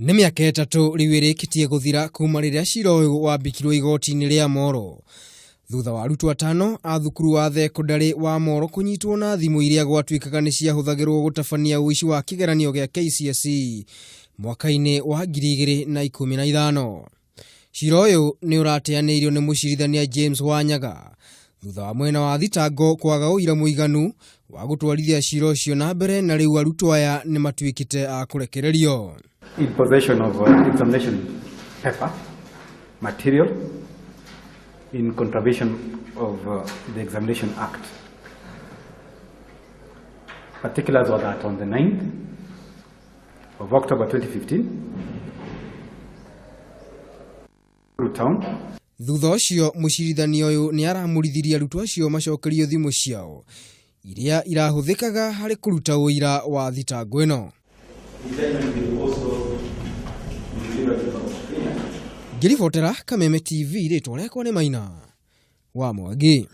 Nĩ mĩaka ĩtatũ rĩu ĩrĩkĩtie gũthira kuuma rĩrĩa cira ũyũ wambĩkirwo igoti-inĩ rĩa Molo. Thutha wa arutwo atano a thukuru wa thekondarĩ wa Molo kũnyitwo na thimu iria gwatuikaga nĩ ciahũthagĩrwo gũtabania wuici wa kigeranio gĩa KCSE mwaka-ini wa 2015. Cira ũyũ nĩ ũrateanĩirio nĩ mũcirithania James Wanyaga thutha wa mwena wa thitango kwaga wuira muiganu wa gũtwarithia cira ũcio na mbere, na rĩu arutwo aya nĩ matuĩkĩte a kurekererio. In possession of examination paper, material, in contravention of the Examination Act. Particulars were that on the 9th of October 2015, town. Thutha ũcio mũcirithania ũyũ nĩ aramurithirie arutwo acio macokerio thimu ciao iria irahũthĩkaga harĩ kũruta wuira wa thitango ĩno. Ngĩribotera Kameme TV, rĩtwa rĩakwa nĩ Maina wa Mwangi.